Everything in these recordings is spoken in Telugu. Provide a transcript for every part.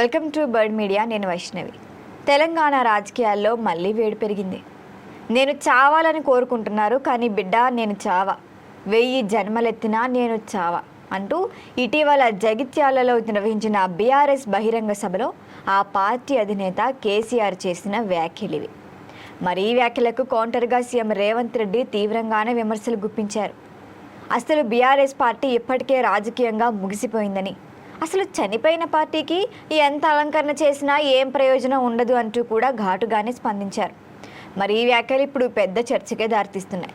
Welcome to bird media. నేను వైష్ణవి. తెలంగాణ రాజకీయాల్లో మళ్ళీ వేడి పెరిగింది. నేను చావాలని కోరుకుంటున్నారు, కానీ బిడ్డ నేను చావా, 1000 జన్మలెత్తినా నేను చావా అంటూ ఇటీవల జగిత్యాలలో నిర్వహించిన బీఆర్ఎస్ బహిరంగ సభలో ఆ పార్టీ అధినేత కేసీఆర్ చేసిన వ్యాఖ్యలివి. మరి ఈ వ్యాఖ్యలకు కౌంటర్గా సీఎం రేవంత్ రెడ్డి తీవ్రంగానే విమర్శలు గుప్పించారు. అసలు బీఆర్ఎస్ పార్టీ ఇప్పటికే రాజకీయంగా ముగిసిపోయిందని, అసలు చనిపోయిన పార్టీకి ఎంత అలంకరణ చేసినా ఏం ప్రయోజనం ఉండదు అంటూ కూడా ఘాటుగానే స్పందించారు. మరి ఈ వ్యాఖ్యలు ఇప్పుడు పెద్ద చర్చకే దారితీస్తున్నాయి.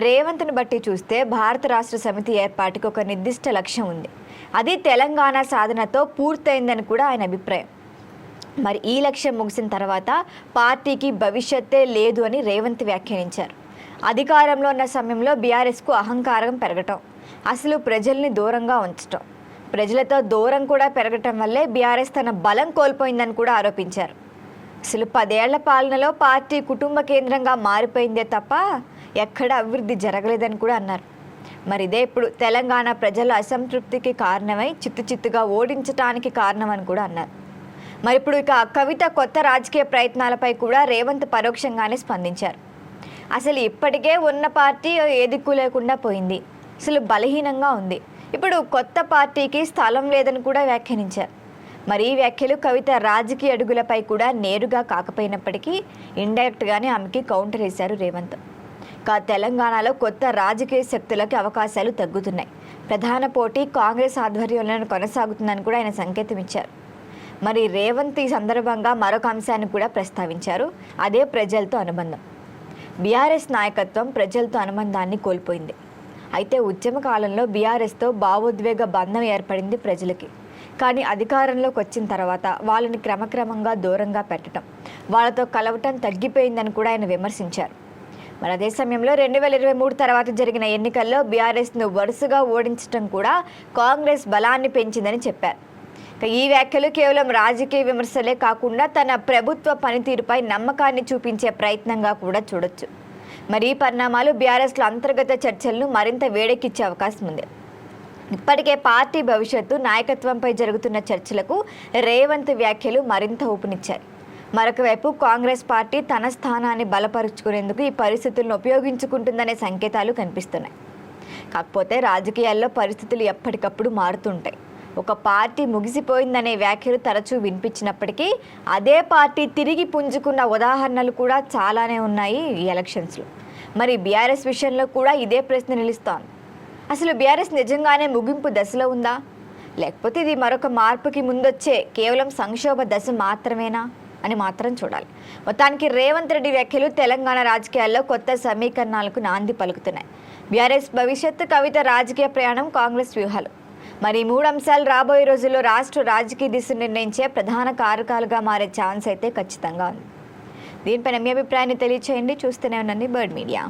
రేవంత్ను బట్టి చూస్తే భారత రాష్ట్ర సమితి ఏర్పాటుకు ఒక నిర్దిష్ట లక్ష్యం ఉంది, అది తెలంగాణ సాధనతో పూర్తయిందని కూడా ఆయన అభిప్రాయం. మరి ఈ లక్ష్యం ముగిసిన తర్వాత పార్టీకి భవిష్యత్తే లేదు అని రేవంత్ వ్యాఖ్యానించారు. అధికారంలో ఉన్న సమయంలో బీఆర్ఎస్కు అహంకారం పెరగటం, అసలు ప్రజల్ని దూరంగా ఉంచటం, ప్రజలతో దూరం కూడా పెరగటం వల్లే బీఆర్ఎస్ తన బలం కోల్పోయిందని కూడా ఆరోపించారు. అసలు 10 ఏళ్ల పాలనలో పార్టీ కుటుంబ కేంద్రంగా మారిపోయిందే తప్ప ఎక్కడ అభివృద్ధి జరగలేదని కూడా అన్నారు. మరి ఇదే ఇప్పుడు తెలంగాణ ప్రజల అసంతృప్తికి కారణమై చిత్తుగా ఓడించడానికి కారణమని కూడా అన్నారు. మరి ఇప్పుడు ఇక కవిత కొత్త రాజకీయ ప్రయత్నాలపై కూడా రేవంత్ పరోక్షంగానే స్పందించారు. అసలు ఇప్పటికే ఉన్న పార్టీ ఏ దిక్కు లేకుండా పోయింది, అసలు బలహీనంగా ఉంది, ఇప్పుడు కొత్త పార్టీకి స్థలం లేదని కూడా వ్యాఖ్యానించారు. మరి ఈ వ్యాఖ్యలు కవిత రాజకీయ అడుగులపై కూడా నేరుగా కాకపోయినప్పటికీ ఇండైరెక్ట్గానే ఆమెకి కౌంటర్ వేశారు రేవంత్. తెలంగాణలో కొత్త రాజకీయ శక్తులకి అవకాశాలు తగ్గుతున్నాయి, ప్రధాన పోటీ కాంగ్రెస్ ఆధ్వర్యంలో కొనసాగుతుందని కూడా ఆయన సంకేతం ఇచ్చారు. మరి రేవంత్ ఈ సందర్భంగా మరొక అంశాన్ని కూడా ప్రస్తావించారు, అదే ప్రజలతో అనుబంధం. బీఆర్ఎస్ నాయకత్వం ప్రజలతో అనుబంధాన్ని కోల్పోయింది. అయితే ఉద్యమ కాలంలో బీఆర్ఎస్తో భావోద్వేగ బంధం ఏర్పడింది ప్రజలకి. కానీ అధికారంలోకి వచ్చిన తర్వాత వాళ్ళని క్రమక్రమంగా దూరంగా పెట్టడం, వాళ్ళతో కలవటం తగ్గిపోయిందని కూడా ఆయన విమర్శించారు. మరి అదే సమయంలో 2023 తర్వాత జరిగిన ఎన్నికల్లో బీఆర్ఎస్ను వరుసగా ఓడించడం కూడా కాంగ్రెస్ బలాన్ని పెంచిందని చెప్పారు. ఈ వ్యాఖ్యలు కేవలం రాజకీయ విమర్శలే కాకుండా తన ప్రభుత్వ పనితీరుపై నమ్మకాన్ని చూపించే ప్రయత్నంగా కూడా చూడొచ్చు. మరి ఈ పరిణామాలు బీఆర్ఎస్లో అంతర్గత చర్చలను మరింత వేడెక్కించే అవకాశం ఉంది. ఇప్పటికే పార్టీ భవిష్యత్తు నాయకత్వంపై జరుగుతున్న చర్చలకు రేవంత్ వ్యాఖ్యలు మరింత ఊపునిచ్చాయి. మరొక వైపు కాంగ్రెస్ పార్టీ తన స్థానాన్ని బలపరుచుకునేందుకు ఈ పరిస్థితులను ఉపయోగించుకుంటుందనే సంకేతాలు కనిపిస్తున్నాయి. కాకపోతే రాజకీయాల్లో పరిస్థితులు ఎప్పటికప్పుడు మారుతుంటాయి. ఒక పార్టీ ముగిసిపోయిందనే వ్యాఖ్యలు తరచూ వినిపించినప్పటికీ అదే పార్టీ తిరిగి పుంజుకున్న ఉదాహరణలు కూడా చాలానే ఉన్నాయి ఈ ఎలక్షన్స్లో. మరి బీఆర్ఎస్ విషయంలో కూడా ఇదే ప్రశ్న నిలుస్తోంది. అసలు బీఆర్ఎస్ నిజంగానే ముగింపు దశలో ఉందా, లేకపోతే ఇది మరొక మార్పుకి ముందొచ్చే కేవలం సంక్షోభ దశ మాత్రమేనా అని మాత్రం చూడాలి. మొత్తానికి రేవంత్ రెడ్డి వ్యాఖ్యలు తెలంగాణ రాజకీయాల్లో కొత్త సమీకరణాలకు నాంది పలుకుతున్నాయి. బీఆర్ఎస్ భవిష్యత్తు, కవిత రాజకీయ ప్రయాణం, కాంగ్రెస్ వ్యూహాలు, మరి 3 అంశాలు రాబోయే రోజుల్లో రాష్ట్ర రాజకీయ దిశ నిర్ణయించే ప్రధాన కారకాలుగా మారే ఛాన్స్ అయితే ఖచ్చితంగా ఉంది. దీనిపైన మీ అభిప్రాయాన్ని తెలియచేయండి. చూస్తూనే ఉండండి బర్డ్ మీడియా.